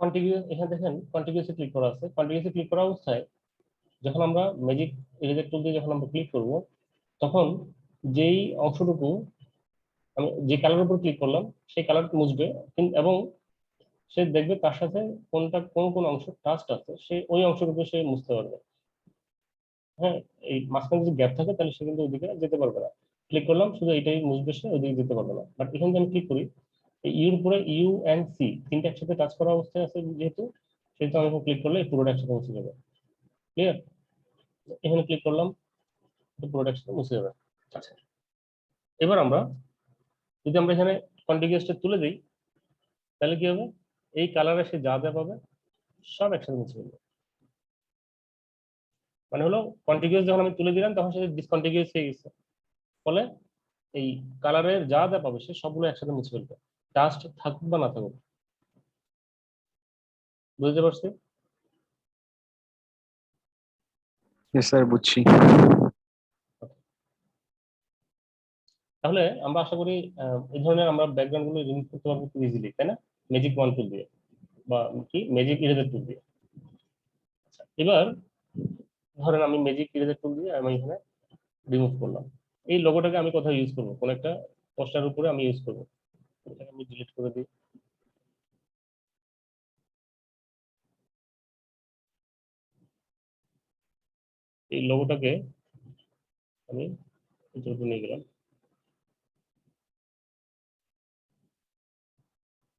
Continuous, এখানে দেখেন কন্টিনিউয়াসে click করা আছে। কন্টিনিউয়াসে ক্লিক করা অবস্থায় যখন আমরা ম্যাজিক ইরেজার টুল দিয়ে যখন আমরা ক্লিক করব, তখন যেই অংশটুকু আমি যে কালারের উপর ক্লিক করলাম সেই কালার মুছবে, এবং সে দেখবে তার সাথে কোনটা কোন কোন অংশ টাস্ট আছে, সে ওই অংশটুকু সে মুছতে পারবে। হ্যাঁ, এই মাঝখানে যদি গ্যাপ থাকে তাহলে সে কিন্তু ওইদিকে যেতে পারবে না। ক্লিক করলাম শুধু এটাই মুছবে, সে ওইদিকে যেতে পারবে না। বাট এখানে যদি আমি ক্লিক করি, এই ইউর উপরে ইউ এন্ড সি তিনটা একসাথে টাচ করা অবস্থায় আছে যেহেতু, সেহেতু আমি এখন ক্লিক করলে এই পুরোটা একসাথে মুছে যাবে। ক্লিয়ার? এখানে ক্লিক করলাম, পুরোটা একসাথে মুছে যাবে। আচ্ছা, এবার আমরা যদি আমরা এখানে কন্টিনিউয়াসটা তুলে দিই, তাহলে কি হবে? এই কালারে সে যা যা পাবে সব একসাথে মুছে ফেলবে। মানে হলো কন্টিনিউয়াস যখন আমি তুলে দিলাম তখন সে ডিসকন্টিনিউয়াস হয়ে গেছে, ফলে এই কালারের যা যা পাবে সে সবগুলো একসাথে মুছে ফেলবে, টাস্ট থাকুক বা না থাকুক। বুঝতে পারছি? স্যার বুঝছি। তাহলে আমরা আশা করি এই ধরনের আমরা ব্যাকগ্রাউন্ড গুলো রিমুভ করতে পারবো খুব ইজিলি, তাই না? ম্যাজিক ওয়ান টুল দিয়ে বা কি ম্যাজিক ইরেজার টুল দিয়ে। আচ্ছা, এবার ধরেন আমি ম্যাজিক ইরেজার টুল দিয়ে আমি এখানে রিমুভ করলাম। এই লোগোটাকে আমি কোথাও ইউজ করবো, কোন একটা পোস্টার উপরে আমি ইউজ করবো। এটাকে আমি ডিলিট করে দিই। এই লোগোটাকে আমি এটার উপরে নিয়ে গেলাম।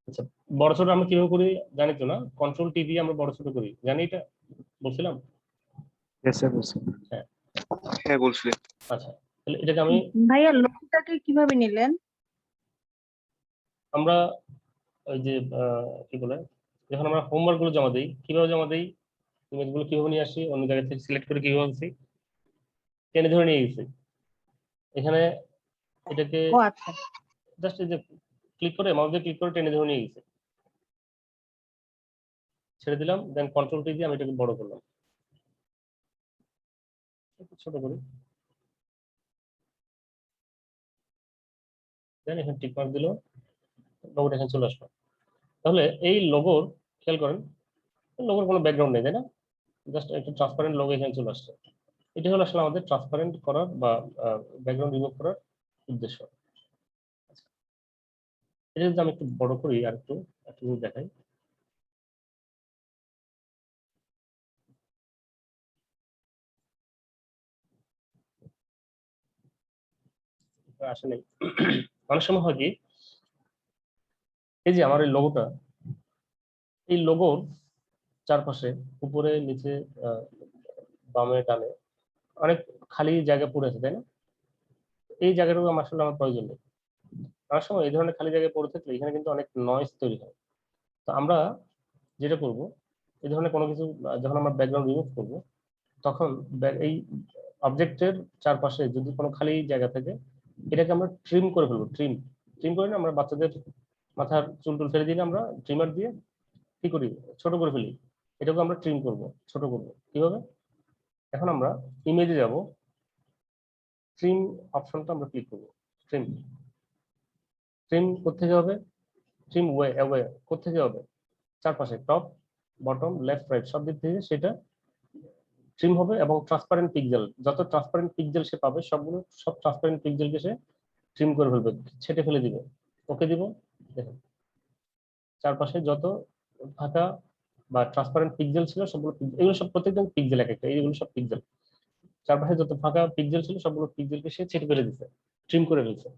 আচ্ছা, বড় ছোট আমরা কিভাবে করি জানি তো না? কন্ট্রোল টি দিয়ে আমরা বড় ছোট করি, জানি এটা? বলছিলাম। স্যার বুঝছি। হ্যাঁ হ্যাঁ বলছিলেন। আচ্ছা, তাহলে এটাকে আমি ভাইয়া লোকটাকে কিভাবে নিলেন? আমরা ওই যে কি বলে, যখন আমরা হোমওয়ার্ক গুলো জমা দিই কিভাবে জমা দিই, ইমেজ গুলো কিভাবে নিয়ে আসি, অন্য জায়গা থেকে সিলেক্ট করে কিভাবে আনছি, টেনে ধরে নিয়ে গেছি এখানে। এটাকে ও আচ্ছা, জাস্ট এই যে ক্লিক করে মাউস দিয়ে ক্লিক করে টেনে ধরে নিয়ে গেছি, ছেড়ে দিলাম, দেন কন্ট্রোল টি দিয়ে আমি এটাকে বড় করলাম, একটু ছোট করি, দেন এখানে টিক মার্ক দিল, লোগোটা এখানে চলে আসলো। তাহলে এই লোগোর খেয়াল করেন, লোগোর কোনো ব্যাকগ্রাউন্ড নেই, তাই না? জাস্ট একটা ট্রান্সপারেন্ট লোগো এখানে চলে আসছে। এটা হলো আসলে আমাদের ট্রান্সপারেন্ট করার বা ব্যাকগ্রাউন্ড রিমুভ করার উদ্দেশ্য। আচ্ছা, এটা যদি আমি একটু বড় করি আর একটু একটু দেখাই, আসলে অনেক সময় হয় কি, এই যে আমার এই লোগোটা, এই লোগোর চারপাশে উপরে নিচে আহ, বামে ডানে অনেক খালি জায়গা পড়ে আছে, তাই না? এই জায়গাটুকু আমার আসলে আমার প্রয়োজন নেই। অনেক সময় এই ধরনের খালি জায়গায় পড়ে থাকলে এখানে কিন্তু অনেক নয়েজ তৈরি হয়। তো আমরা যেটা করব, এই ধরনের কোনো কিছু যখন আমরা ব্যাকগ্রাউন্ড রিমুভ করব, তখন এই অবজেক্টের চারপাশে যদি কোনো খালি জায়গা থাকে, এটাকে আমরা ট্রিম করে ফেলবো। ট্রিম ট্রিম করে না, আমরা বাচ্চাদের মাথার চুল টুল ফেলে দিলে আমরা ট্রিমার দিয়ে কি করি, ছোট করে ফেলি। এটাকে আমরা ট্রিম করব, ছোট করব। কিভাবে? এখন আমরা ইমেজে যাব, ট্রিম অপশনটা আমরা ক্লিক করব। ট্রিম ট্রিম কোথেকে হবে? ট্রিম ওয়ে কোথেকে হবে? চারপাশে টপ বটম লেফট রাইট সব দিক থেকে সেটা ট্রিম হবে, এবং ট্রান্সপারেন্ট পিক্সেল, যত ট্রান্সপারেন্ট পিক্সেল সে পাবে সবগুলো সব ট্রান্সপারেন্ট পিক্সেলকে সে ট্রিম করে ফেলবে, ছেটে ফেলে দিবে। ওকে দিব, দেখেন চারপাশে যত ফাঁকা বা ট্রান্সপারেন্ট পিক্সেল ছিল সবগুলো এগুলো সব প্রত্যেকটা পিক্সেল, এক একটা এইগুলো সব পিক্সেল, চারপাশে যত ফাঁকা পিক্সেল ছিল সবগুলো পিক্সেলকে সে ছেটে ফেলে দিচ্ছে, ট্রিম করে ফেলছে।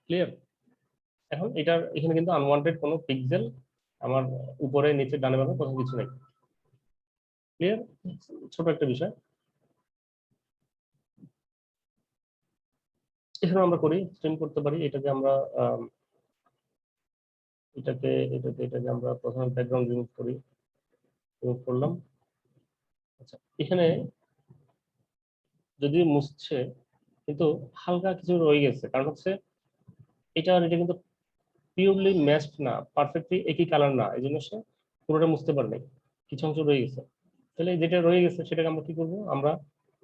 ক্লিয়ার? এখন এটার এখানে কিন্তু আনওয়ান্টেড কোনো পিক্সেল আমার উপরে নিচে ডানে বামে কোথাও কিছু নেই। ক্লিয়ার? ছোট একটা বিষয়। এখানে আমরা করি স্ট্রিম করতে পারি, এটাকে আমরা এটাকে আমরা প্রথমে ব্যাকগ্রাউন্ড রিমুভ করি, রিমুভ করলাম। আচ্ছা, এখানে যদি মুছছে কিন্তু হালকা কিছু রয়ে গেছে, কারণ হচ্ছে এটা কিন্তু পিওরলি ম্যাচড না, পারফেক্টলি একই কালার না, এই জন্য সে পুরোটা মুছতে পারে নাই, কিছু অংশ রয়ে গেছে। তাহলে যেটা রয়ে গেছে সেটাকে আমরা কি করব, আমরা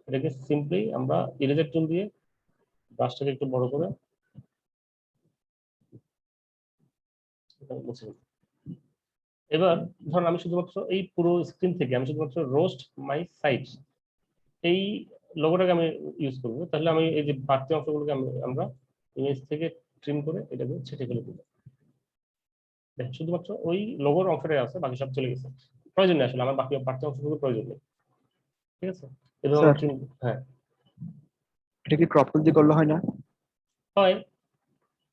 এটাকে সিম্পলি আমরা ইরেজার টুল দিয়ে ব্রাশটাকে একটু বড় করে মুছে ফেলব। এবার ধরুন আমি শুধুমাত্র এই পুরো স্ক্রিন থেকে আমি শুধুমাত্র রোস্ট মাই সাইট এই লোগোটাকে আমি ইউজ করব, তাহলে আমি এই যে বাড়তি অংশগুলোকে আমরা ইমেজ থেকে ট্রিম করে এটাকে ছেটে ফেলে দেবো। দেখেন শুধুমাত্র ওই লোগোর অংশটাই আছে, বাকি সব চলে গেছে। প্রয়োজন নেই আসলে, আমার বাকি বাড়তি অংশগুলো প্রয়োজন নেই। ঠিক আছে, এবং স্যার হ্যাঁ এটা কি ক্রপ টুল দিয়ে করলে হয় না? হয়,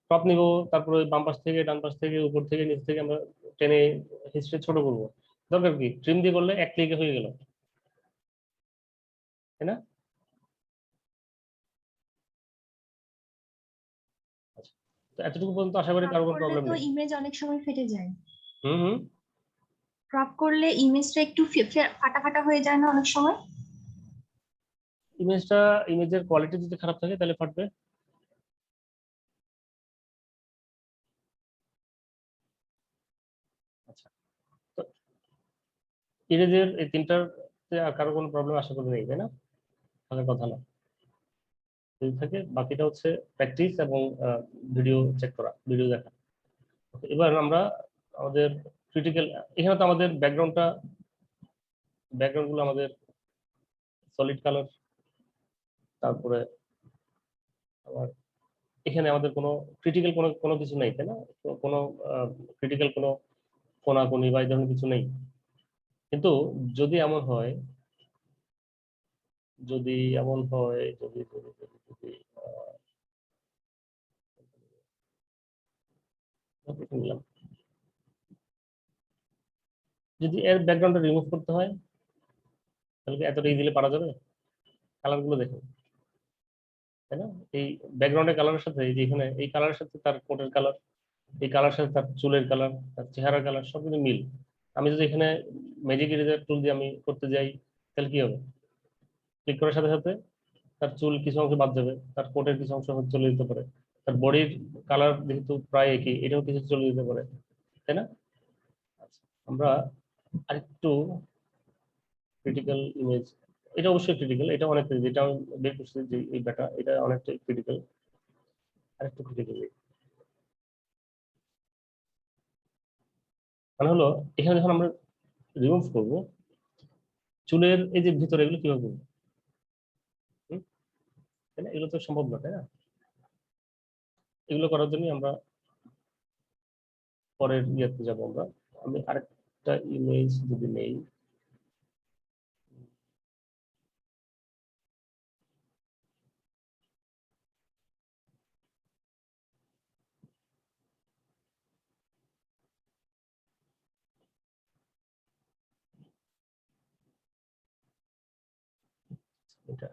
ক্রপ নিব, তারপরে বাম পাশ থেকে ডান পাশ থেকে উপর থেকে নিচ থেকে আমরা টেনে হিস্ট্রি ছোট করবো। দরকার কি, ট্রিম দিয়ে করলে এক ক্লিকে হয়ে গেল, তাই না? আচ্ছা, তো এতটুকু পর্যন্ত আশা করি ক্রপ কারো কোনো করলে প্রবলেম তো নেই। ইমেজ অনেক সময় ফেটে যায়। হুম হুম ক্রপ করলে ইমেজটা একটু ফাটা ফাটা হয়ে যায় না অনেক সময়? ইমেজের কোয়ালিটি যদি খারাপ থাকে তাহলে ফাটবে। আচ্ছা, তো ইমেজের এই তিনটার কারো কোনো প্রবলেম আশা করি নেই, তাই না? তাহলে কথা না, যদি থাকে বাকিটা হচ্ছে প্র্যাকটিস এবং ভিডিও চেক করা, ভিডিও দেখা। Okay, এবার আমরা আমাদের ক্রিটিক্যাল, এখানে তো আমাদের ব্যাকগ্রাউন্ড গুলো আমাদের সলিড কালার, তারপরে আমার এখানে আমাদের কোনো ক্রিটিক্যাল কোনো কোনো কিছু নেই, তাই না? তো কোনো ক্রিটিক্যাল কোনো কোনাকুনি বা এই ধরনের কিছু নেই। কিন্তু যদি এমন হয়, যদি এমন হয়, যদি যদি যদি যদি নিলাম, যদি এর ব্যাকগ্রাউন্ডটা রিমুভ করতে হয় তাহলে কি এতটা ইজিলি পারা যাবে? কালার গুলো দেখুন, তাই না? এই ব্যাকগ্রাউন্ডের কালারের সাথে এই যে এখানে এই কালারের সাথে তার কোটের কালার, এই কালার সাথে তার চুলের কালার, তার চেহারার কালার সব কিন্তু মিল। আমি যদি এখানে ম্যাজিক ইরেজার টুল দিয়ে আমি করতে যাই তাহলে কি হবে? ক্লিক করার সাথে সাথে তার চুল কিছু অংশ বাদ যাবে, তার কোটের কিছু অংশ হয়তো চলে যেতে পারে, তার বডির কালার যেহেতু প্রায় একই এটাও কিছু চলে যেতে পারে, তাই না? আচ্ছা, আমরা আরেকটু ক্রিটিক্যাল ইমেজ, এটা অবশ্যই ক্রিটিক্যাল, এটা অনেক, যেটা আমি বের করছি যে এই ব্যাটা এটা অনেকটা ক্রিটিক্যাল, আরেকটু ক্রিটিক্যাল মানে হলো এখানে যখন আমরা রিমুভ করবো চুলের এই যে ভিতরে, এগুলো কিভাবে করবো? হুম? তাই না, এগুলো তো সম্ভব না, তাই না? এগুলো করার জন্য আমরা পরের ইয়েতে যাবো আমরা। আমি আরেকটা ইমেজ যদি নেই, এটা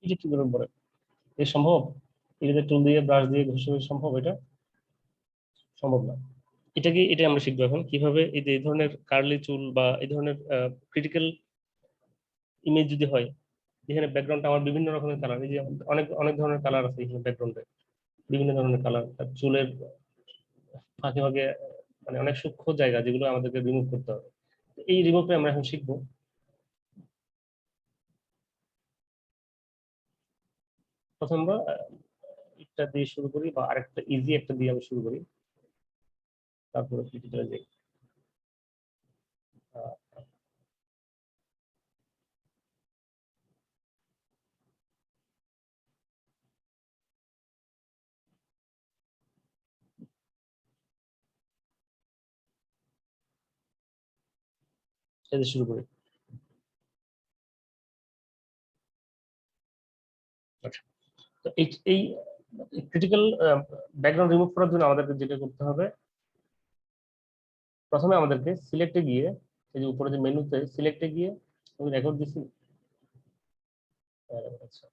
এটা কি করে বলে, এ সম্ভব? এটা টুল দিয়ে ব্রাশ দিয়ে ঘষে ঘষে সম্ভব? এটা সম্ভব না। এটা আমরা শিখবো এখন কিভাবে এই যে এই ধরনের কার্লি চুল বা এই ধরনের ক্রিটিক্যাল ইমেজ যদি হয়, যেখানে ব্যাকগ্রাউন্ডটা আমার বিভিন্ন রকমের কালার, এই যে অনেক অনেক ধরনের কালার আছে এখানে ব্যাকগ্রাউন্ডে, বিভিন্ন ধরনের কালার, তার চুলের ফাঁকে ফাঁকে মানে অনেক সূক্ষ্ম জায়গা যেগুলো আমাদেরকে রিমুভ করতে হবে। এই রিমুভটা আমরা এখন শিখবো। প্রথম আমরা একটা দিয়ে শুরু করি বা আরেকটা ইজি একটা দিয়ে আমি শুরু করি, তারপরে ক্রিটিক্যালে যাই। আহ, এটা দিয়ে শুরু করি। আচ্ছা, তো এই ক্রিটিক্যাল ব্যাকগ্রাউন্ড রিমুভ করার জন্য আমাদেরকে যেটা করতে হবে, প্রথমে আমাদেরকে সিলেক্টে গিয়ে এই যে উপরে যে মেনুতে সিলেক্টে গিয়ে আমি রেকর্ড দিছি, আচ্ছা,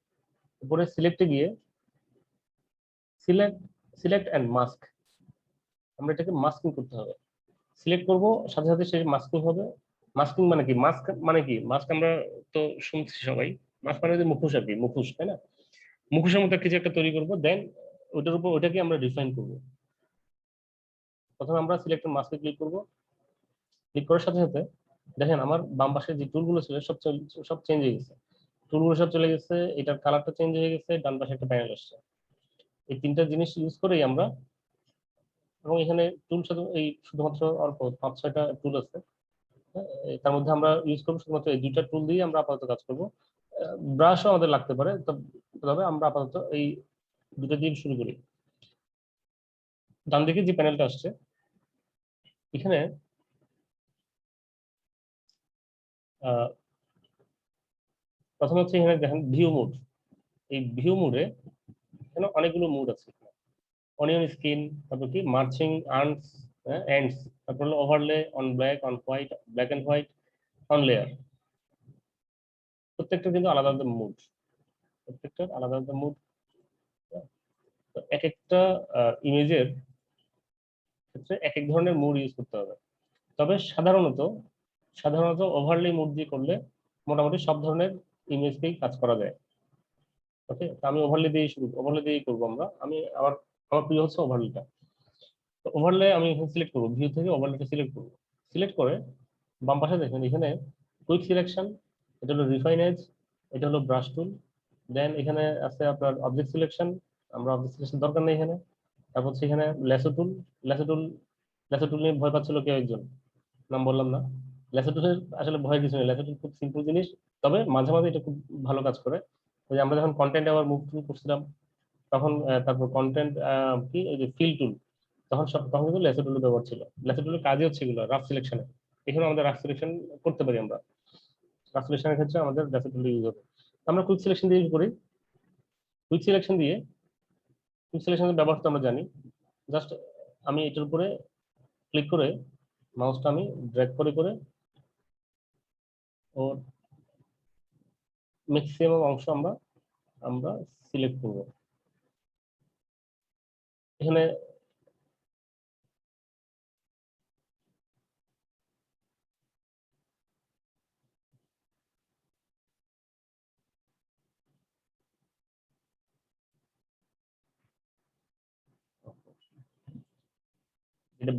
উপরে সিলেক্টে গিয়ে সিলেক্ট অ্যান্ড মাস্ক, আমরা এটাকে মাস্কিং করতে হবে। সিলেক্ট করব, সাথে সাথে সেই মাস্কিং হবে। মাস্কিং মানে কি? মাস্ক মানে কি? মাস্ক আমরা তো শুনছি সবাই, মাস্ক মানে যে মুখোশ আর কি, মুখোশ, তাই না? মুখোশের মতো কিছু একটা তৈরি করব, দেন ওটার উপর ওটাকে আমরা রিফাইন করব। প্রথমে আমরা সিলেক্টেড মাস্কে ক্লিক করব। ক্লিক করার সাথে সাথে দেখেন আমার বাম পাশে যে টুলগুলো ছিল সব চেঞ্জ হয়ে গেছে। টুলগুলো সব চলে গেছে, এটার কালারটা চেঞ্জ হয়ে গেছে, ডান পাশে একটা প্যানেল আসছে। এই তিনটা জিনিস ইউজ করেই আমরা, এবং এখানে টুল শুধু এই শুধুমাত্র অল্প 5-6টা টুল আছে, তার মধ্যে আমরা ইউজ করবো শুধুমাত্র এই দুইটা টুল দিয়ে আমরা আপাতত কাজ করবো। ব্রাশও আমাদের লাগতে পারে, তবে আমরা আপাতত এই দুটো দিয়ে শুরু করি। ডান দিকে যে প্যানেলটা আসছে, এখানে প্রথমে হচ্ছে এখানে দেখেন ভিউ মোড। এই ভিউ মোডে এখানে অনেকগুলো মোড আছে। অনিয়ন স্কিন, তারপর কি মার্চিং আর্মস, এন্ডস, তারপর হলো overlay, on black, on white, black and white, on layer. প্রত্যেকটা কিন্তু আলাদা আলাদা মুড, প্রত্যেকটার আলাদা আলাদা মুড। এক একটা ইমেজের ক্ষেত্রে এক এক ধরনের মুড ইউজ করতে হবে। তবে সাধারণত ওভারলে মুড দিয়ে করলে মোটামুটি সব ধরনের ইমেজকেই কাজ করা যায়। ওকে, তো আমি ওভারলে দিয়েই করবো আমরা। আমার প্রিয় হচ্ছে ওভারলেটা। তো ওভারলে আমি এখানে সিলেক্ট করবো, ভিউ থেকে ওভারলেটা সিলেক্ট করবো। সিলেক্ট করে বাম পাশে দেখেন এখানে কুইক সিলেকশন, এটা হলো রিফাইন এজ, এটা হলো ব্রাশ টুল, দেন এখানে আছে আপনার অবজেক্ট সিলেকশন, আমরা অবজেক্ট সিলেকশন দরকার নেই এখানে। তারপর হচ্ছে এখানে ল্যাসো টুল। ল্যাসো টুল নিয়ে ভয় পাচ্ছিল কেউ একজন, নাম বললাম না। ল্যাসো টুলের আসলে ভয়ের কিছু নেই, ল্যাসো টুল খুব সিম্পল জিনিস, তবে মাঝে মাঝে এটা খুব ভালো কাজ করে। ওই যে আমরা যখন কন্টেন্ট আবার মুভ টুল করছিলাম তখন, তারপর কন্টেন্ট কি ওই যে ফিল টুল, তখন কিন্তু ল্যাসো টুলের ব্যবহার ছিল। ল্যাসো টুলের কাজই হচ্ছে এগুলো রাফ সিলেকশনে। এখানে আমাদের রাফ সিলেকশন করতে পারি আমরা, রাফ সিলেকশনের ক্ষেত্রে আমাদের ল্যাসো টুল ইউজ হবে। আমরা কুইক সিলেকশন দিয়ে করি। কুইক সিলেকশনের ব্যবহার তো আমরা জানি। জাস্ট আমি এটার উপরে ক্লিক করে মাউসটা আমি ড্র্যাগ করে করে ওর ম্যাক্সিমাম অংশ আমরা সিলেক্ট করব। এখানে এটা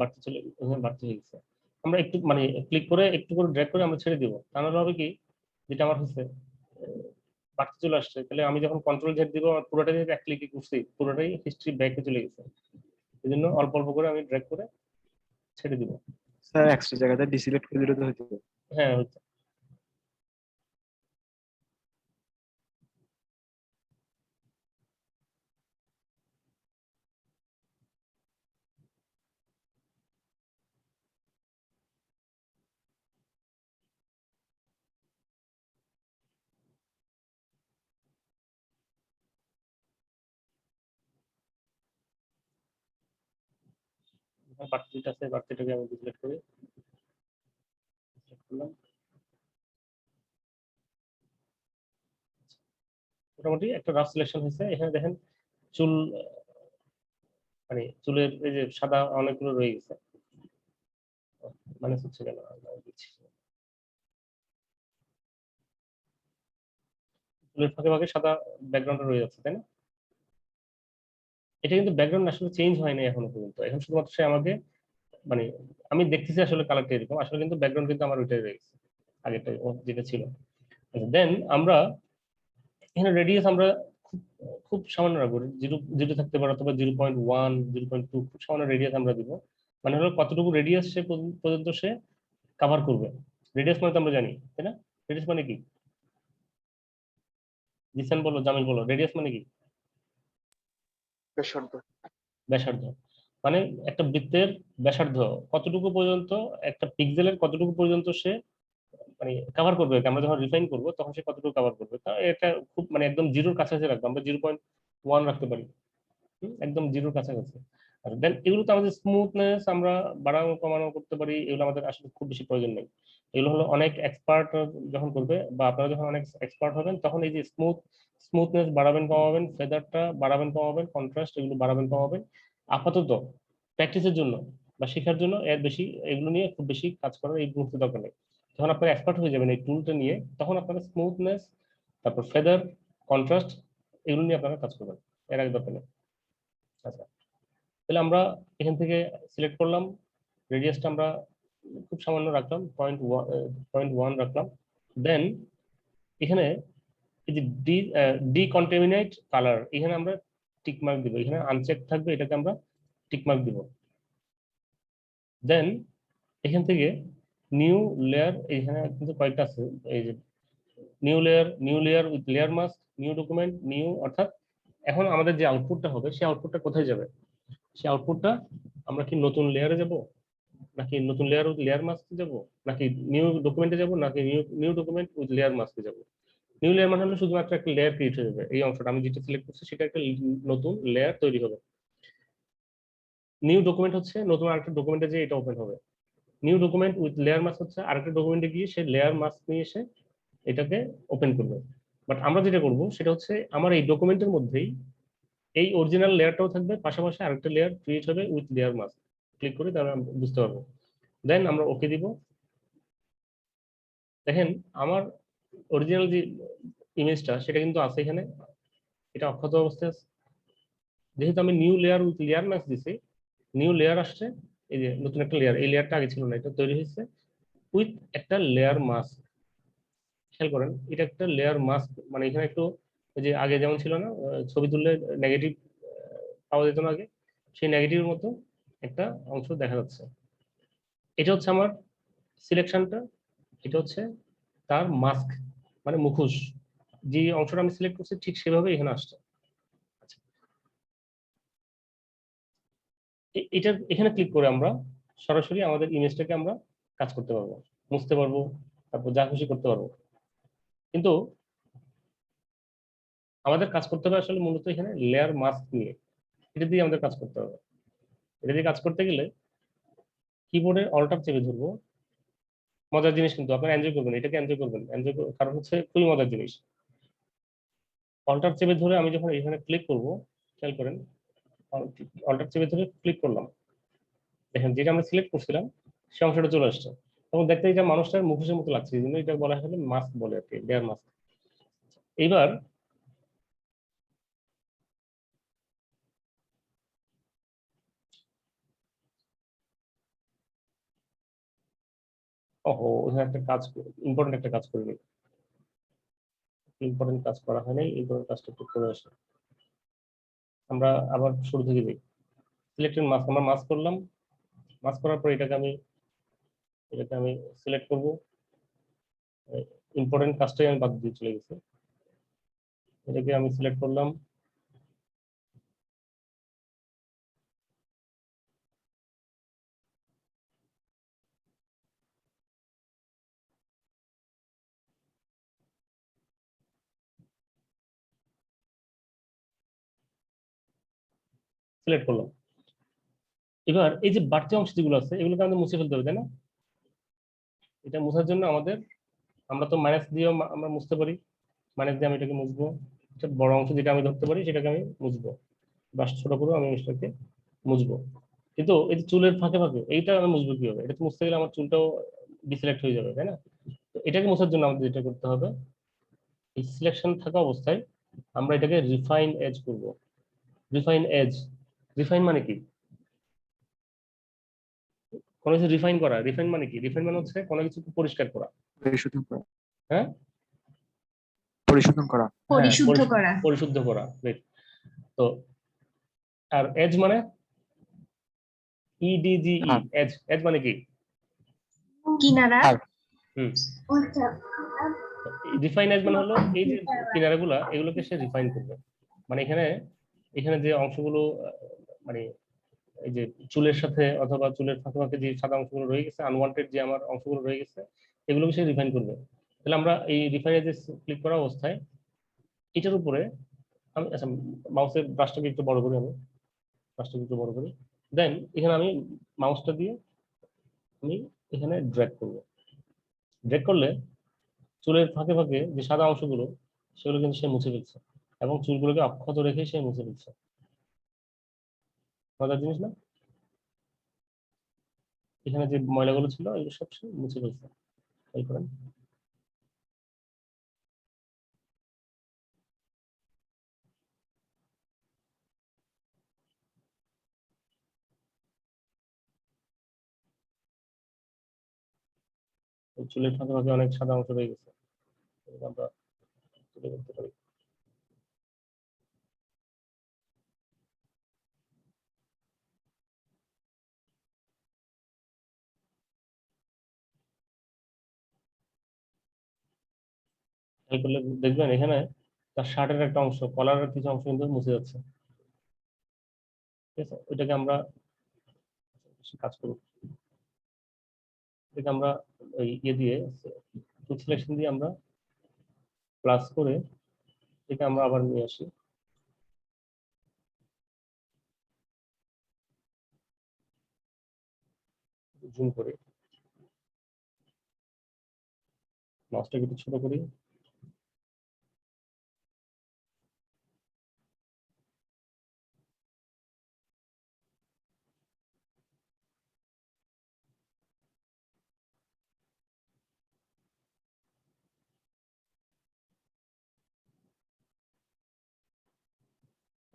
বাড়তে হয়ে গেছে। আমরা একটু মানে ক্লিক করে একটু করে ড্র্যাগ করে আমরা ছেড়ে দিব, তা নাহলে হবে কি, যেটা আমার হচ্ছে বাড়তে চলে আসছে, তাহলে আমি যখন কন্ট্রোল জেড দিব আমার পুরোটাই এক ক্লিকে করছি, পুরোটাই হিস্ট্রি ব্যাকে চলে গেছে। এই জন্য অল্প অল্প করে আমি ড্র্যাগ করে ছেড়ে দিব। স্যার এক্সট্রা জায়গাটা ডিসিলেক্ট করে দিলে তো হতো। হ্যাঁ হচ্ছে। বাড়তিটা আছে, বাড়তিটাকে আমি ডিসিলেক্ট করি, select করলাম। মোটামুটি একটা রাফ সিলেকশন হয়েছে। এখানে দেখেন চুল, মানে চুলের এই যে সাদা অনেকগুলো রয়ে গেছে, মানে হচ্ছে কেন চুলের ফাঁকে ফাঁকে সাদা ব্যাকগ্রাউন্ড রয়ে যাচ্ছে, তাই না? এটা কিন্তু ব্যাকগ্রাউন্ড আসলে চেঞ্জ হয়নি এখনো পর্যন্ত, এখন শুধুমাত্র সে আমাকে মানে আমি দেখতেছি আসলে কালারটা এরকম, আসলে কিন্তু ব্যাকগ্রাউন্ড কিন্তু আমার ওইটাই রয়ে গেছে, আগেরটা যেটা ছিল। দেন আমরা এখানে রেডিয়াস আমরা খুব খুব সামান্য রাখবো, জিরো থাকতে পারে অথবা 0.1, 0.2, খুব সামান্য রেডিয়াস আমরা দিব। মানে হলো কতটুকু রেডিয়াস সে পর্যন্ত সে কাভার করবে। রেডিয়াস মানে তো আমরা জানি, তাই না? রেডিয়াস মানে কি? জিসান বলো, জামিল বলো, রেডিয়াস মানে কি? ব্যাসার্ধ। মানে একটা বৃত্তের ব্যাসার্ধ কতটুকু পর্যন্ত, একটা পিক্সেলের কতটুকু পর্যন্ত সে মানে কভার করবে, আমরা যখন রিফাইন করবো তখন সে কতটুকু কভার করবে। তা এটা খুব মানে একদম জিরোর কাছাকাছি রাখবো, আমরা 0.1 রাখতে পারি, একদম জিরোর কাছাকাছি। আর দেন এগুলো তো আমাদের স্মুথনেস আমরা বাড়ানো কমানো করতে পারি, এগুলো আমাদের আসলে খুব বেশি প্রয়োজন নেই। এগুলো হলো অনেক এক্সপার্ট যখন করবে, বা আপনারা যখন অনেক এক্সপার্ট হবেন তখন এই যে স্মুথনেস বাড়াবেন কমাবেন, ফেদারটা বাড়াবেন কমাবেন, কন্ট্রাস্ট এগুলো বাড়াবেন কমাবেন। আপাতত প্র্যাকটিসের জন্য বা শেখার জন্য এর বেশি এগুলো নিয়ে খুব বেশি কাজ করার এই মুহূর্তে দরকার নেই। যখন আপনারা এক্সপার্ট হয়ে যাবেন এই টুলটা নিয়ে, তখন আপনারা স্মুথনেস, তারপর ফেদার, কন্ট্রাস্ট, এগুলো নিয়ে আপনারা কাজ করবেন, এর আগে দরকার নেই। আচ্ছা, তাহলে আমরা এখান থেকে সিলেক্ট করলাম, রেডিয়াসটা আমরা খুব সামান্য রাখলাম, 0.1 রাখলাম। দেন এখানে এই যে ডিকন্টামিনেট কালার, এখানে আমরা টিক মার্ক দিব, এখানে আনচেক থাকবে, এটাকে আমরা টিক মার্ক দিব। দেন এখান থেকে নিউ লেয়ার, এখানে কিন্তু কয়েকটা আছে, এই যে new layer with layer mask, new document, new, অর্থাৎ এখন আমাদের যে আউটপুটটা হবে সেই আউটপুটটা কোথায় যাবে, সেই আউটপুটটা আমরা কি নতুন লেয়ারে যাব, নাকি নতুন লেয়ার উইথ লেয়ার মাস্কে যাব, নাকি নিউ ডকুমেন্টে যাব, নাকি নিউ ডকুমেন্ট উইথ লেয়ার মাস্কে যাব। নিউ লেয়ার মানে হলো শুধুমাত্র একটা লেয়ার ক্রিয়েট হয়ে যাবে, এই অংশটা আমি যেটা সিলেক্ট করছি সেটা একটা নতুন লেয়ার তৈরি হবে। নিউ ডকুমেন্ট হচ্ছে নতুন আরেকটা ডকুমেন্টে যে এটা ওপেন হবে। New document with layer mask হচ্ছে আরেকটা ডকুমেন্টে গিয়ে সে লেয়ার মাস্ক নিয়ে এসে এটাকে ওপেন করবে। বাট আমরা যেটা করব সেটা হচ্ছে আমার এই ডকুমেন্টের মধ্যেই এই অরিজিনাল লেয়ারটাও থাকবে, পাশাপাশি আরেকটা লেয়ার ক্রিয়েট হবে উইথ লেয়ার মাস্ক। ক্লিক করে তাহলে আমরা বুঝতে পারবো। দেন আমরা ওকে দিব। দেখেন আমার অরিজিনাল যে ইমেজটা সেটা কিন্তু আছে এখানে, এটা অক্ষত অবস্থায় আছে। যেহেতু আমি new layer with layer mask দিছি, নিউ লেয়ার আসছে, এই যে নতুন একটা লেয়ার, এই লেয়ারটা আগে ছিল না, এটা তৈরি হয়েছে উইথ একটা লেয়ার মাস্ক। খেয়াল করেন এটা একটা লেয়ার মাস্ক, মানে এখানে একটু ওই যে আগে যেমন ছিল না, ছবি তুললে নেগেটিভ পাওয়া যেত না আগে, সেই নেগেটিভের মতো একটা অংশ দেখা যাচ্ছে। এটা হচ্ছে আমার সিলেকশনটা, এটা হচ্ছে তার মাস্ক মানে মুখোশ, যে অংশটা আমি সিলেক্ট করছি ঠিক সেভাবে এখানে আসছে। আচ্ছা, এটা এখানে ক্লিক করে আমরা সরাসরি আমাদের ইমেজটাকে আমরা কাজ করতে পারবো, মুছতে পারবো, তারপর যা খুশি করতে পারবো। কিন্তু আমাদের কাজ করতে হবে আসলে মূলত এখানে লেয়ার মাস্ক নিয়ে, এটা দিয়ে আমাদের কাজ করতে হবে। এটা দিয়ে কাজ করতে গেলে কিবোর্ডে অল্টার চেপে ধরবো। মজার জিনিস, কিন্তু আপনারা এনজয় করবেন, এটাকে এনজয় করবেন, কারণ হচ্ছে খুবই মজার জিনিস। অল্টার চেপে ধরে আমি যখন এখানে ক্লিক করব, খেয়াল করেন অল্টার চেপে ধরে ক্লিক করলাম, দেখেন যেটা আমরা সিলেক্ট করছিলাম সে অংশটা চলে আসছে, এবং দেখতে এটা মানুষটার মুখোশের মতো লাগছে, এই জন্য এটা বলা হয় মাস্ক বলে আর কি, লেয়ার মাস্ক। এইবার ওহো, ওখানে একটা কাজ, ইম্পর্টেন্ট একটা কাজ করে নিই। ইম্পর্টেন্ট কাজ করা হয় নাই, ইম্পর্টেন্ট কাজটা একটু করে আসে। আমরা আবার শুরু থেকে যাই। সিলেক্টেড মাস্ক, আমরা মাস্ক করলাম, মাস্ক করার পর এটাকে আমি সিলেক্ট করব। ইম্পর্টেন্ট কাজটাই আমি বাদ দিয়ে চলে গেছি, এটাকে আমি সিলেক্ট করলাম। সিলেক্ট করলাম। এবার এই যে বাড়তি অংশ যেগুলো আছে এগুলোকে আমাদের মুছে ফেলতে হবে, তাই না? এটা মুছার জন্য আমরা তো মাইনাস দিয়েও আমরা মুছতে পারি, মাইনাস দিয়ে আমি এটাকে মুছবো। এটা বড় অংশ যেটা আমি ধরতে পারি সেটাকে আমি মুছবো, বা ছোট করে আমি এটাকে মুছবো। কিন্তু এই যে চুলের ফাঁকে ফাঁকে এইটা আমি মুছবো কিভাবে? এটা তো মুছতে গেলে আমার চুলটাও ডিসিলেক্ট হয়ে যাবে, তাই না? তো এটাকে মোছার জন্য আমাদের যেটা করতে হবে, এই সিলেকশন থাকা অবস্থায় আমরা এটাকে রিফাইন এজ করব। রিফাইন এজ, রিফাইন মানে কি? কোনো কিছু রিফাইন করা, রিফাইন মানে কি? রিফাইন মানে হচ্ছে কোনো কিছুকে পরিষ্কার করা। পরিশোধন করা। হ্যাঁ, পরিশোধন করা। হ্যাঁ, পরিশুদ্ধ করা। পরিশুদ্ধ করা। Right. তো আর এজ মানে ইডিজিই, হ্যাঁ। এজ, এজ মানে কি? কিনারা। আর হুম, রিফাইন এজ মানে হলো এই যে কিনারাগুলা, এগুলোকে সে রিফাইন করবে। মানে এখানে এখানে যে অংশগুলো মানে এই যে চুলের সাথে অথবা চুলের ফাঁকে ফাঁকে যে সাদা অংশগুলো রয়ে গেছে, আনওয়ান্টেড যে আমার অংশগুলো রয়ে গেছে, এগুলোকে সে রিফাইন করবে। তাহলে আমরা এই রিফাইন এজে ক্লিক করা অবস্থায় এটার উপরে আমি, আচ্ছা, মাউসের ব্রাশটাকে একটু বড় করি, আমি ব্রাশটাকে একটু বড় করি। দেন এখানে আমি মাউসটা দিয়ে আমি এখানে ড্র্যাগ করব। ড্র্যাগ করলে চুলের ফাঁকে ফাঁকে যে সাদা অংশগুলো সেগুলো কিন্তু সে মুছে ফেলছে, এবং চুলগুলোকে অক্ষত রেখে সে মুছে ফেলছে। মজার জিনিস না? এখানে যে ময়লাগুলো ছিল এগুলো সব সে মুছে ফেলছে। এই করেন চুলের ফাঁকে ফাঁকে অনেক সাদা অংশ রয়ে গেছে, এগুলো আমরা তুলে করতে পারি। এই করলে দেখবেন এখানে তার শার্টের একটা অংশ, কলারের কিছু অংশ কিন্তু মুছে যাচ্ছে। ঠিক আছে, ওইটাকে আমরা কাজ করব, এটাকে আমরা ওই ইয়ে দিয়ে টুল সিলেকশন দিয়ে আমরা প্লাস করে এটাকে আমরা আবার নিয়ে আসি। জুম করে মাউসটাকে একটু ছোট করি।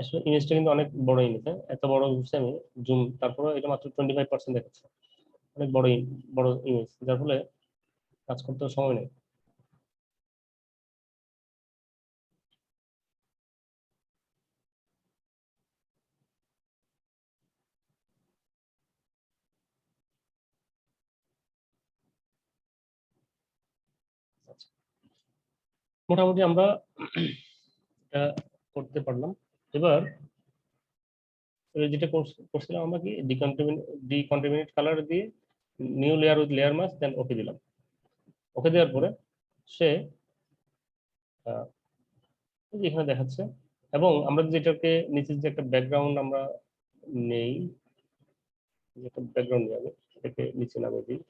আসলে ইমেজটা কিন্তু অনেক বড় ইমেজ, এত বড় হচ্ছে আমি জুম, তারপরে এটা মাত্র 25% দেখাচ্ছে, অনেক বড় বড় ইমেজ, যার ফলে কাজ করতে সময় নেই। আচ্ছা, মোটামুটি আমরা এটা করতে পারলাম। এবার যেটা করছিলাম আমরা কি ডিকন্টামিনেট কালার দিয়ে new layer with layer mask, then okay দিলাম। ওকে দেওয়ার পরে সে এখানে দেখাচ্ছে, এবং আমরা যেটাকে নিচে যে একটা ব্যাকগ্রাউন্ড আমরা নেই, একটা ব্যাকগ্রাউন্ড নিয়ে আমি এটাকে নিচে নামিয়ে দিই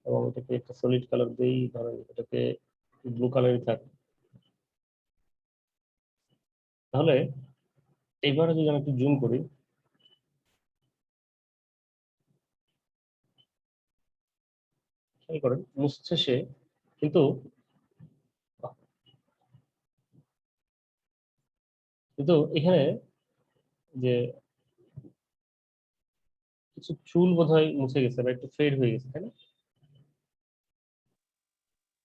এবং এটাকে একটা সলিড কালার দিই, ধরেন এটাকে ব্লু কালারই থাক। তাহলে এইবারে যদি আমি একটু জুম করি, খেয়াল করেন মুছছে সে, কিন্তু কিন্তু এখানে যে কিছু চুল বোধহয় মুছে গেছে বা একটু ফেড হয়ে গেছে, তাই না?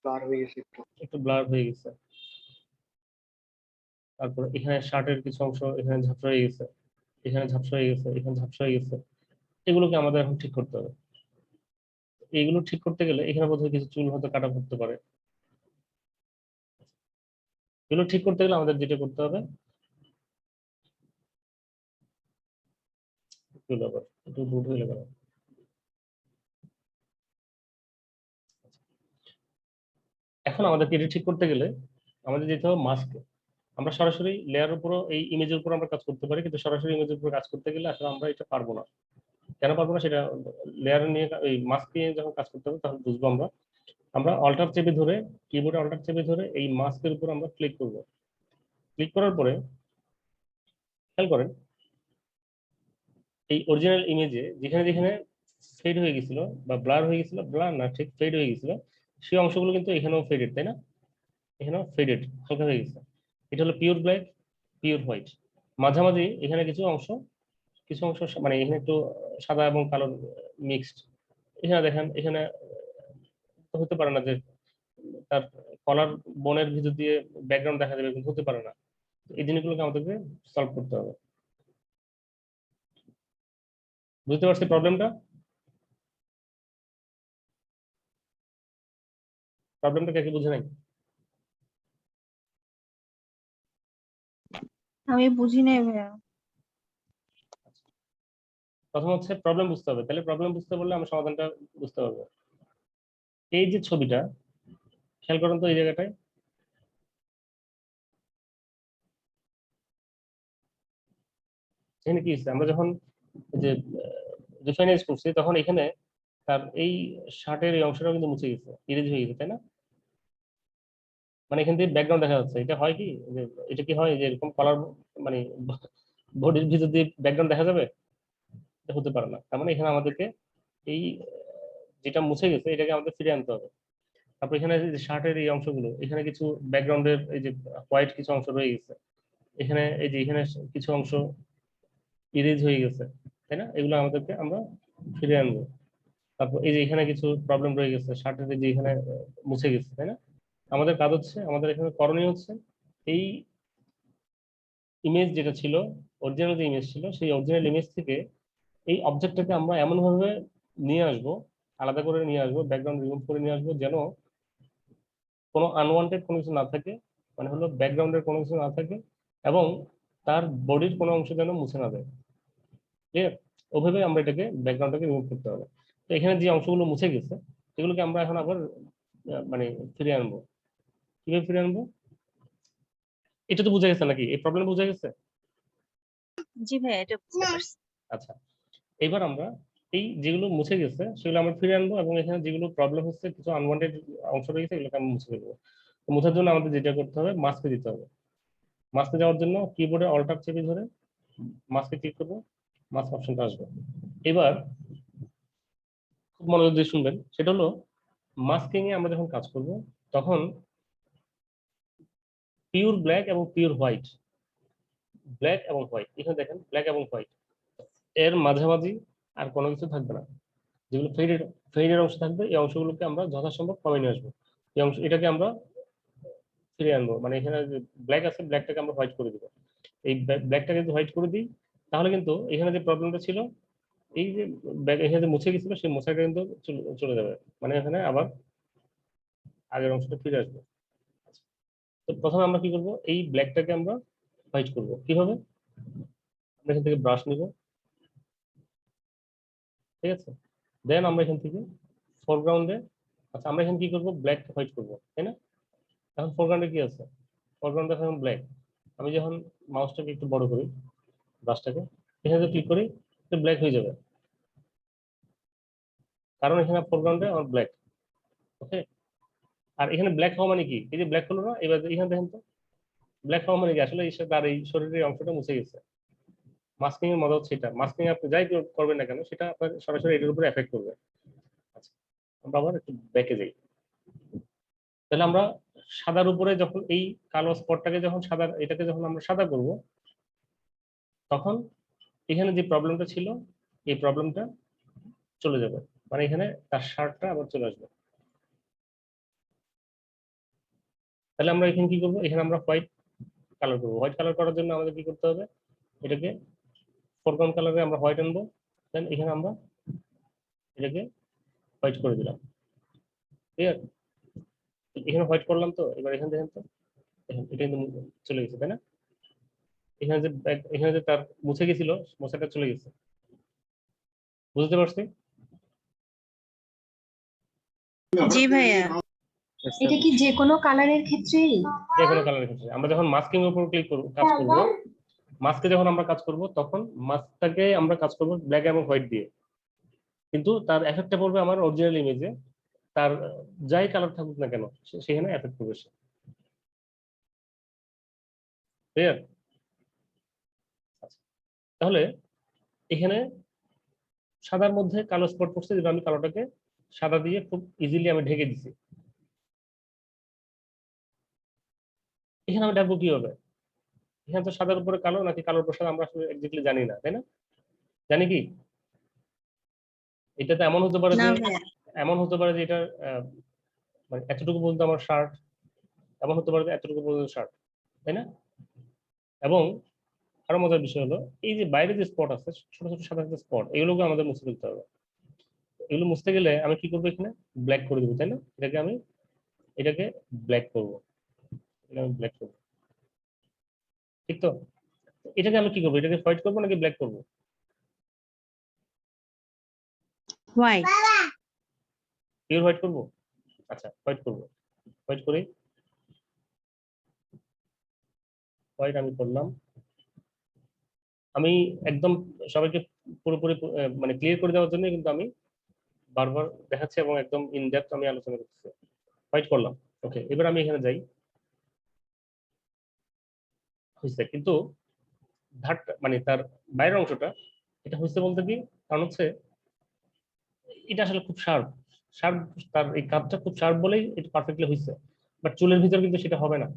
ব্লার হয়ে গেছে একটু ব্লার হয়ে গেছে। তারপর এখানে শার্টের কিছু অংশ এখানে ঝাপসা হয়ে গেছে, এখানে ঝাপসা হয়ে গেছে, এখানে ঝাপসা হয়ে গেছে। এগুলোকে আমাদের এখন ঠিক করতে হবে। এইগুলো ঠিক করতে গেলে এখানে বোধহয় কিছু চুল হয়তো কাটা পড়তে পারে। এগুলো ঠিক করতে গেলে আমাদের যেটা করতে হবে, একটু বুট হয়ে গেল। এখন আমাদেরকে এটা ঠিক করতে গেলে আমাদের যেতে হবে মাস্কে। আমরা সরাসরি লেয়ারের উপর এই ইমেজের উপর আমরা কাজ করতে পারি, কিন্তু সরাসরি ইমেজের উপর কাজ করতে গেলে আসলে আমরা এটা পারবো না। কেন পারবো না সেটা লেয়ার নিয়ে এই মাস্ক নিয়ে যখন কাজ করতে হবে তখন বুঝবো আমরা। আমরা অল্টার চেপে ধরে, কিবোর্ডে অল্টার চেপে ধরে এই মাস্কের উপর আমরা ক্লিক করব। ক্লিক করার পরে খেয়াল করেন এই অরিজিনাল ইমেজে যেখানে যেখানে ফেড হয়ে গেছিল বা ব্লার হয়ে গেছিল, ব্লার না ঠিক ফেড হয়ে গেছিল, সেই অংশগুলো কিন্তু এখানেও ফেডেড, তাই না? এখানেও ফেডেড, হালকা হয়ে গেছে। এটা হলো পিওর ব্ল্যাক, পিওর হোয়াইট। মাঝামাঝি এখানে কিছু অংশ মানে এখানে একটু সাদা এবং কালো মিক্সড। এখানে দেখেন, এখানে তো হতে পারে না যে তার কলার বোনের ভিতর দিয়ে ব্যাকগ্রাউন্ড দেখা যাবে, কিন্তু হতে পারে না। এই জিনিসগুলোকে আমাদেরকে সলভ করতে হবে। বুঝতে পারছি প্রবলেমটা? প্রবলেমটা কে বুঝে নাই? আমি বুঝি নাই ভাইয়া। প্রথম হচ্ছে প্রবলেম বুঝতে হবে, তাহলে প্রবলেম বুঝতে পারলে আমরা সমাধানটা বুঝতে পারবো। এই যে ছবিটা, খেয়াল করুন তো এই জায়গাটায়, এখানে কি হচ্ছে, আমরা যখন যে রিফাইনাইজ করছি তখন এখানে তার এই শার্টের এই অংশটা কিন্তু মুছে গেছে, ইরেজ হয়ে গেছে, তাই না? মানে এখান থেকে ব্যাকগ্রাউন্ড দেখা যাচ্ছে। এটা হয় কি যে, এটা কি হয় যে এরকম কলার মানে বডির ভিতর দিয়ে ব্যাকগ্রাউন্ড দেখা যাবে? হতে পারে না। তার মানে এখানে আমাদেরকে এই যেটা মুছে গেছে এটাকে আমাদের ফিরে আনতে হবে। তারপর এখানে যে শার্টের এই অংশগুলো, এখানে কিছু ব্যাকগ্রাউন্ডের এই যে হোয়াইট কিছু অংশ রয়ে গেছে, এখানে এই যে এখানে কিছু অংশ ইরেজ হয়ে গেছে, তাই না? এগুলো আমাদেরকে আমরা ফিরে আনবো। তারপর এই যে এখানে কিছু প্রবলেম রয়ে গেছে, শার্টের যে এখানে মুছে গেছে, তাই না? আমাদের কাজ হচ্ছে, আমাদের এখানে করণীয় হচ্ছে এই ইমেজ যেটা ছিল, অরিজিনাল যে ইমেজ ছিল, সেই অরিজিনাল ইমেজ থেকে এই অবজেক্টটাকে আমরা এমন ভাবে নিয়ে আসবো, আলাদা করে নিয়ে আসবো, ব্যাকগ্রাউন্ড রিমুভ করে নিয়ে আসবো, যেন কোনো আনওয়ান্টেড কোনো কিছু না থাকে, মানে হলো ব্যাকগ্রাউন্ডের কোনো কিছু না থাকে, এবং তার বডির কোনো অংশ যেন মুছে না দেয়। ক্লিয়ার? ওভাবে আমরা এটাকে ব্যাকগ্রাউন্ডটাকে রিমুভ করতে হবে। তো এখানে যে অংশগুলো মুছে গেছে এগুলোকে আমরা এখন আবার মানে ফিরে আনবো। কিভাবে ফিরে আনবো? এটা তো বুঝা গেছে নাকি? এই প্রবলেম বুঝা গেছে? জি ভাইয়া, এটা বুঝতে পারছি। আচ্ছা, এবার আমরা এই যেগুলো মুছে গেছে সেগুলো আমরা ফিরে আনবো, এবং এখানে যেগুলো প্রবলেম হচ্ছে, কিছু আনওয়ান্টেড অংশ রয়েছে, এগুলোকে আমরা মুছে ফেলবো। তো মুছার জন্য আমাদের যেটা করতে হবে, মাস্কে দিতে হবে। মাস্কে যাওয়ার জন্য কিবোর্ডে অল্টার চেপে ধরে মাস্কে ক্লিক করবো, মাস্ক অপশনটা আসবে। এবার খুব মনোযোগ দিয়ে শুনবেন, সেটা হলো মাস্কিং এ আমরা যখন কাজ করব তখন পিওর ব্ল্যাক এবং পিওর হোয়াইট, ব্ল্যাক এবং হোয়াইট, এখানে দেখেন ব্ল্যাক এবং হোয়াইট, এর মাঝামাঝি আর কোনো কিছু থাকবে না। যেগুলো ফেডের অংশ থাকবে এই অংশগুলোকে আমরা যথাসম্ভব কমে নিয়ে আসবো। এই অংশ এটাকে আমরা ফিরিয়ে আনবো, মানে এখানে যে ব্ল্যাক আছে ব্ল্যাকটাকে আমরা হোয়াইট করে দিব। এই ব্ল্যাকটাকে যদি হোয়াইট করে দিই তাহলে কিন্তু এখানে যে প্রবলেমটা ছিল, এই যে এখানে যে মুছে গেছিল সেই মোছাটা কিন্তু চলে যাবে, মানে এখানে আবার আগের অংশটা ফিরে আসবে। তো প্রথমে আমরা কি করব, এই ব্ল্যাকটাকে আমরা হোয়াইট করব। কিভাবে? আমরা এখান থেকে ব্রাশ নিব, ঠিক আছে? দেন আমরা এখান থেকে ফোরগ্রাউন্ডে, আচ্ছা আমরা এখানে কি করব, ব্ল্যাক হোয়াইট করব, তাই না? এখন ফোরগ্রাউন্ডে কি আছে? ফোরগ্রাউন্ডে এখন ব্ল্যাক। আমি যখন মাউসটাকে একটু বড় করি, ব্রাশটাকে এখানে যদি ক্লিক করি, তো ব্ল্যাক হয়ে যাবে, কারণ এখানে ফোরগ্রাউন্ডে আমার ব্ল্যাক। ওকে, আর এখানে ব্ল্যাক হওয়া মানে কি? এই যে ব্ল্যাক হলো না, এবার এখানে দেখেন তো ব্ল্যাক হওয়া মানে কি? আসলে তার এই শরীরের অংশটা মুছে গেছে। মাস্কিং এর মজা হচ্ছে এটা, মাস্কিং আপনি যাই করবেন না কেন সেটা আপনার সরাসরি এটার উপরে এফেক্ট করবে। আচ্ছা, আমরা আবার একটু ব্যাকে যাই। তাহলে আমরা সাদার উপরে যখন এই কালো স্পটটাকে যখন সাদা, এটাকে যখন আমরা সাদা করব, তখন এখানে যে প্রবলেমটা ছিল এই প্রবলেমটা চলে যাবে, মানে এখানে তার শার্টটা আবার চলে আসবে। তাহলে আমরা এখানে কি করবো, এখানে আমরা হোয়াইট কালার করবো। হোয়াইট কালার করার জন্য আমাদের কি করতে হবে, এটাকে ফোরগ্রাউন্ড কালারে আমরা হোয়াইট আনবো, দেন এখানে আমরা এটাকে হোয়াইট করে দিলাম। ক্লিয়ার? এখানে হোয়াইট করলাম, তো এবার এখানে দেখেন তো এটা কিন্তু চলে গেছে, তাই না? এখানে যে এখানে যে তার মুছে গেছিল, মোছাটা চলে গেছে। বুঝতে পারছি? জি ভাইয়া। এটা কি যে কোনো কালারের ক্ষেত্রেই? যে কোনো কালারের ক্ষেত্রে আমরা যখন মাস্কিং এর উপর ক্লিক করব, কাজ করব, মাস্কে যখন আমরা কাজ করব তখন মাস্কটাকে আমরা কাজ করব ব্ল্যাক এবং হোয়াইট দিয়ে, কিন্তু তার এফেক্টটা পড়বে আমার অরিজিনাল ইমেজে। তার যাই কালার থাকুক না কেন সেখানে এফেক্ট করবে সে। ক্লিয়ার? তাহলে এখানে সাদার মধ্যে কালো স্পট পড়ছে, যেটা আমি কালোটাকে সাদা দিয়ে খুব ইজিলি আমি ঢেকে দিছি। এখানে আমি ডাকবো কি হবে? এখানে তো সাদার উপরে কালো, নাকি কালোর উপর সাদা আমরা আসলে এক্স্যাক্টলি জানি না, তাই না? জানি কি? এটা তো এমন হতে পারে না যে, ভাইয়া। এমন হতে পারে যে এটা মানে এতটুকু পর্যন্ত আমার শার্ট, এমন হতে পারে যে এতটুকু পর্যন্ত শার্ট, তাই না? এবং আরো মজার বিষয় হলো এই যে বাইরে যে স্পট আছে, ছোট ছোট সাদা সাদা স্পট, এগুলোকে আমাদের মুছে ফেলতে হবে। এগুলো মুছতে গেলে আমি কি করবো, এখানে ব্ল্যাক করে দেবো, তাই না? এটাকে ব্ল্যাক করবো, এটা আমি ব্ল্যাক করবো, ঠিক তো? এটাকে আমি কি করবো, এটাকে হোয়াইট করবো নাকি ব্ল্যাক করবো? হোয়াইট। পিওর হোয়াইট করবো। আচ্ছা, হোয়াইট করবো। হোয়াইট করে হোয়াইট আমি করলাম। আমি একদম সবাইকে পুরোপুরি মানে ক্লিয়ার করে দেওয়ার জন্য কিন্তু আমি বারবার দেখাচ্ছি এবং একদম ইন ডেপথ আমি আলোচনা করতেছি। হোয়াইট করলাম, ওকে। এবার আমি এখানে যাই, হয়েছে, কিন্তু ধারটা মানে তার বাইরের অংশটা এটা হয়েছে বলতে কি, কারণ হচ্ছে এটা আসলে খুব শার্প, শার্প, তার এই কাজটা খুব শার্প বলেই এটা পারফেক্টলি হয়েছে। বাট চুলের ভিতর কিন্তু সেটা হবে না।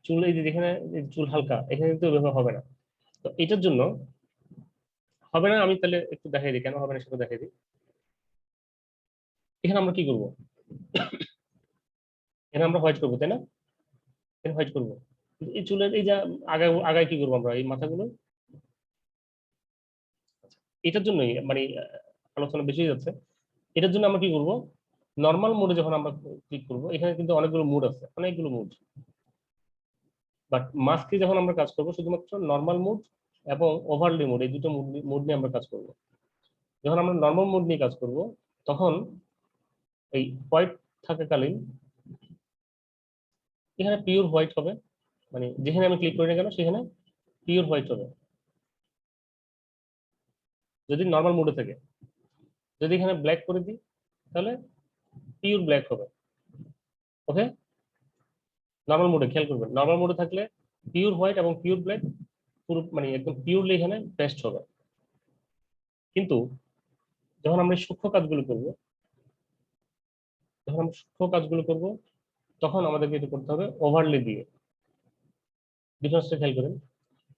চুল এই যে যেখানে এই চুল হালকা, এখানে কিন্তু ওইভাবে হবে না। তো এটার জন্য হবে না, আমি তাহলে একটু দেখাই দিই কেন হবে না সেটা দেখাই দিই। এখানে আমরা কি করব, এখানে আমরা হোয়াইট করবো তাই না, এখানে হোয়াইট করবো। কিন্তু এই চুলের এই যে আগায় আগায় কি করবো আমরা, এই মাথাগুলো, এটার জন্যই মানে আলোচনা বেশি হয়ে যাচ্ছে। এটার জন্য আমরা কি করব, নর্মাল মোডে যখন আমরা ক্লিক করব, এখানে কিন্তু অনেকগুলো মুড আছে, অনেকগুলো মুড। বাট মাস্কে যখন আমরা কাজ করব, শুধুমাত্র নর্মাল মুড এবং ওভারলি মুড, এই দুটো মুড নিয়ে আমরা কাজ করব। যখন আমরা নর্মাল মুড নিয়ে কাজ করব, তখন এই হোয়াইট থাকাকালীন এখানে পিওর হোয়াইট হবে, মানে যেখানে আমি ক্লিক করি না কেন সেখানে পিওর হোয়াইট হবে যদি নর্মাল মুডে থাকে। যদি এখানে ব্ল্যাক করে দিই তাহলে পিওর ব্ল্যাক হবে। ওকে, নর্মাল মোডে খেয়াল করবেন, নর্মাল মোডে থাকলে পিওর হোয়াইট এবং পিওর ব্ল্যাক পুরো মানে একদম পিওরলি এখানে পেস্ট হবে। কিন্তু যখন আমরা সূক্ষ্ম কাজগুলো করব, যখন আমরা সূক্ষ্ম কাজগুলো করব, তখন আমাদেরকে এটা করতে হবে ওভারলে দিয়ে। ডিফারেন্সটা খেয়াল করেন,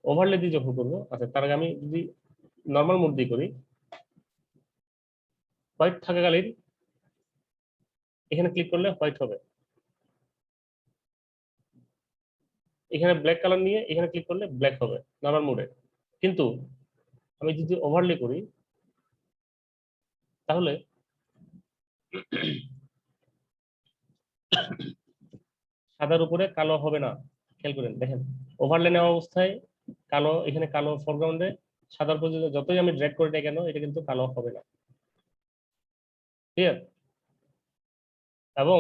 ওভারলে দিয়ে যখন করবো, আচ্ছা তার আগে আমি যদি নর্মাল মোড দিয়ে করি, হোয়াইট থাকাকালীন এখানে ক্লিক করলে হোয়াইট হবে, এখানে ব্ল্যাক কালার নিয়ে এখানে ক্লিক করলে ব্ল্যাক হবে নর্মাল মোডে। কিন্তু আমি যদি ওভারলে করি তাহলে সাদার উপরে কালো হবে না। খেয়াল করেন, দেখেন ওভারলে নেওয়া অবস্থায় কালো, এখানে কালো ফরগ্রাউন্ডে, সাদার উপর যতই আমি ড্র্যাগ করি না কেন এটা কিন্তু কালো হবে না। ক্লিয়ার? এবং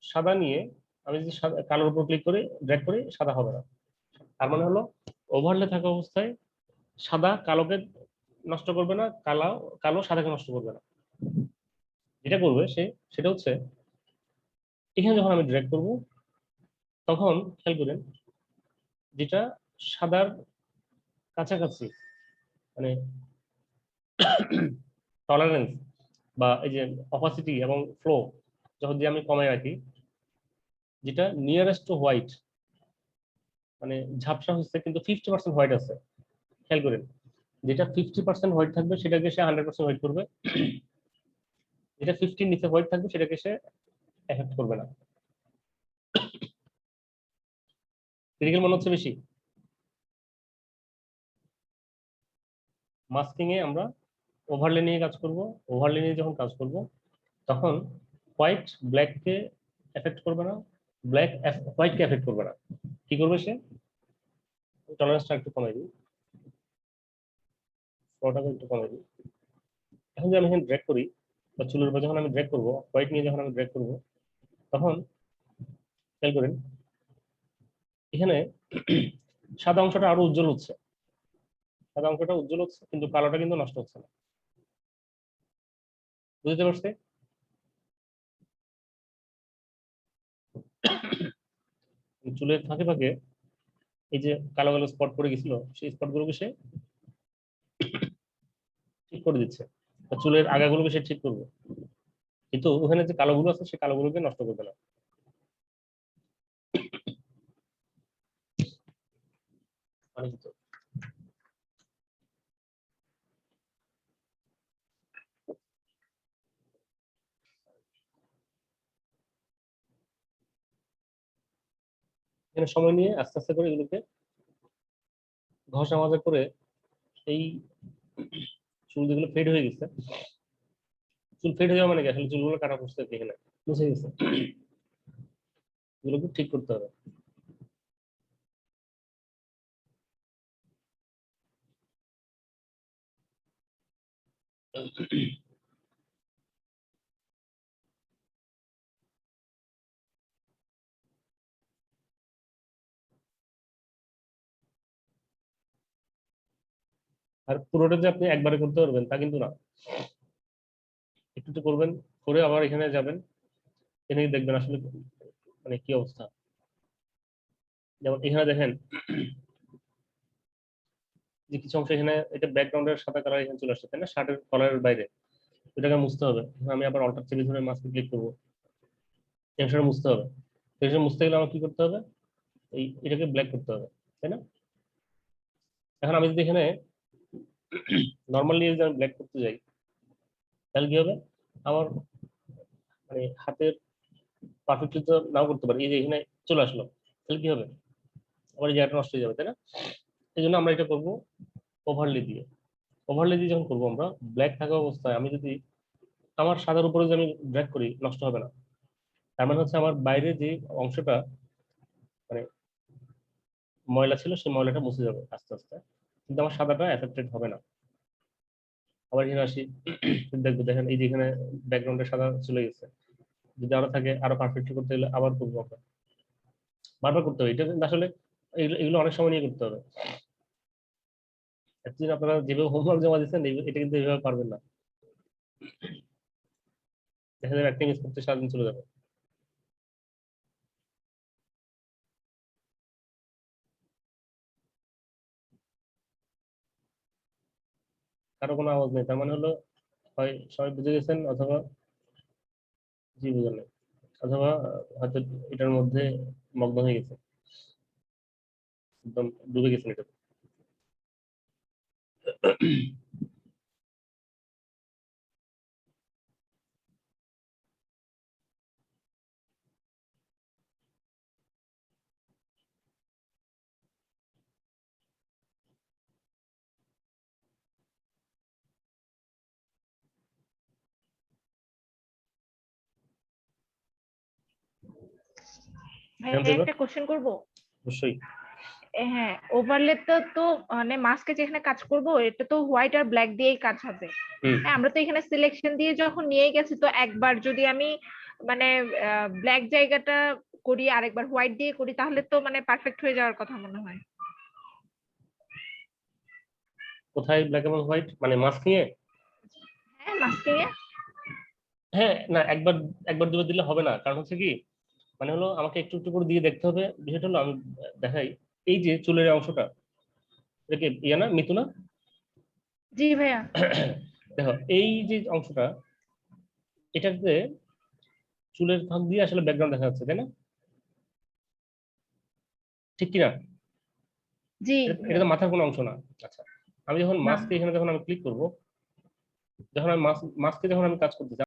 সাদা নিয়ে আমি যদি কালোর উপর ক্লিক করি, ড্র্যাগ করি, সাদা হবে না। তার মানে হলো ওভারলে থাকা অবস্থায় সাদা কালোকে নষ্ট করবে না, কালো কালো সাদাকে নষ্ট করবে না। যেটা করবে সেটা হচ্ছে এখানে যখন আমি ড্র্যাগ করব, তখন খেয়াল করেন যেটা সাদার কাছাকাছি, মানে টলারেন্স বা এই যে অপাসিটি এবং ফ্লো যখন দিয়ে আমি কমায় রাখি, যেটা নিয়ারেস্ট টু হোয়াইট, মানে ঝাপসা হচ্ছে কিন্তু 50% হোয়াইট আছে। খেয়াল করেন, যেটা 50% হোয়াইট থাকবে সেটাকে সে 100% হোয়াইট করবে, যেটা 50 নিচে হোয়াইট থাকবে সেটাকে সে এফেক্ট করবে না। ক্রিটিক্যাল মনে হচ্ছে বেশি। মাস্কিং এ আমরা ওভারলে নিয়ে কাজ করব, ওভারলে নিয়ে যখন কাজ করব তখন হোয়াইট ব্ল্যাককে এফেক্ট করবে না, ব্ল্যাক হোয়াইটকে এফেক্ট করবে না। কি করবে সে, টলারেন্সটা একটু কমাই দিই, ফ্লোটাকে একটু কমাই দিই। এখন যদি আমি এখানে ড্র্যাগ করি, বা চুলের উপর যখন আমি ড্র্যাগ করবো, হোয়াইট নিয়ে যখন আমি ড্র্যাগ করবো, তখন খেয়াল করেন এখানে সাদা অংশটা আরো উজ্জ্বল হচ্ছে, সাদা অংশটা উজ্জ্বল হচ্ছে কিন্তু কালোটা কিন্তু নষ্ট হচ্ছে না। বুঝতে পারছি? চুলের ফাঁকে ফাঁকে এই যে কালো কালো স্পট পড়ে গেছিল, সেই স্পট গুলোকে সে ঠিক করে দিচ্ছে, বা চুলের আগাগুলোকে সে ঠিক করবে, কিন্তু ওখানে যে কালোগুলো আছে সে কালোগুলোকে নষ্ট করবে না। অনেক কিছু। এখানে সময় নিয়ে আস্তে আস্তে করে এগুলোকে ঘষা মাজা করে এই চুল যেগুলো ফেড হয়ে গেছে, চুল ফেড হয়ে যাওয়া মানে কি, আসলে চুলগুলো কাটা পড়ছে এখানে মুছে গেছে, এগুলোকে ঠিক করতে হবে। আর পুরোটা যে আপনি একবারে করতে পারবেন তা কিন্তু না, একটু একটু করবেন, করে আবার এখানে যাবেন, এখানে দেখবেন আসলে মানে কি অবস্থা। যেমন এখানে দেখেন যে কিছু অংশ এখানে এটা ব্যাকগ্রাউন্ডের সাদা কালার এখানে চলে আসছে তাই না, শার্টের কলারের বাইরে, এটাকে মুছতে হবে। এখন আমি আবার অল্টার চেপে ধরে মাস্কে ক্লিক করবো, টেনশন মুছতে হবে। টেনশন মুছতে গেলে আমার কি করতে হবে, এটাকে ব্ল্যাক করতে হবে তাই না। এখন আমি যদি এখানে নর্মালি যদি আমি ব্ল্যাক করতে যাই তাহলে কি হবে, আমার মানে হাতের পারফেক্টলি তো নাও করতে পারি, এই যে এখানে চলে আসলো, তাহলে কি হবে, আমার এই জায়গাটা নষ্ট হয়ে যাবে তাই না। এই জন্য আমরা এটা করবো ওভারলে দিয়ে। ওভারলে দিয়ে যখন করবো আমরা ব্ল্যাক থাকা অবস্থায় আমি যদি আমার সাদার উপরে যদি আমি ড্র্যাগ করি নষ্ট হবে না, তার মানে হচ্ছে আমার বাইরে যে অংশটা মানে ময়লা ছিল সেই ময়লাটা মুছে যাবে আস্তে আস্তে, কিন্তু আমার সাদাটা এফেক্টেড হবে না। আবার এখানে আসি, দেখবো দেখেন এই যে এখানে ব্যাকগ্রাউন্ডে সাদা চলে গেছে, যদি আরো থাকে আরো পারফেক্ট করতে গেলে আবার করবো আমরা, বারবার করতে হবে। এটা কিন্তু আসলে এগুলো অনেক সময় নিয়ে করতে হবে। এতদিন আপনারা যেভাবে হোমওয়ার্ক জমা দিচ্ছেন এটা কিন্তু এইভাবে পারবেন না, দেখা যাবে একটা মিস করতে সারাদিন চলে যাবে। কারো কোনো আওয়াজ নেই, তার মানে হলো হয় সবাই বুঝে গেছেন অথবা জি বুঝেন নাই, অথবা হয়তো এটার মধ্যে মগ্ন হয়ে গেছে, একদম ডুবে গেছেন এটা। ভাইয়া জানতে এবার একটা কোশ্চেন করবো। অবশ্যই। হ্যাঁ, ওভারলে তো মানে মাস্কে যেখানে কাজ করব এটা তো হোয়াইট আর ব্ল্যাক দিয়েই কাজ হবে। হুম, হ্যাঁ, আমরা তো এখানে সিলেকশন দিয়ে যখন নিয়ে গেছি, তো একবার যদি আমি মানে ব্ল্যাক জায়গাটা করি আর একবার হোয়াইট দিয়ে করি তাহলে তো মানে পারফেক্ট হয়ে যাওয়ার কথা মনে হয়। কোথায় ব্ল্যাক এবং হোয়াইট মানে মাস্কিং এ? হ্যাঁ, মাস্কিং এ। হ্যাঁ না, একবার একবার দুবার দিলে হবে না, কারণ হচ্ছে কি মানে হলো আমাকে একটু একটু করে দিয়ে দেখতে হবে। বিষয়টা হলো আমি দেখাই, এই যে চুলের অংশটা এটা কি ইয়ে না, মিতু না? জি ভাইয়া। দেখো এই যে অংশটা, এটাতে চুলের ফাঁক দিয়ে আসলে ব্যাকগ্রাউন্ড দেখা যাচ্ছে তাই না, ঠিক কিনা? জি এটা ভাইয়া। তো মাথার কোনো অংশ না। আচ্ছা, আমি যখন না। মাস্কে এখানে যখন আমি ক্লিক করব, যখন আমি মাস্কে যখন আমি কাজ করতে চাই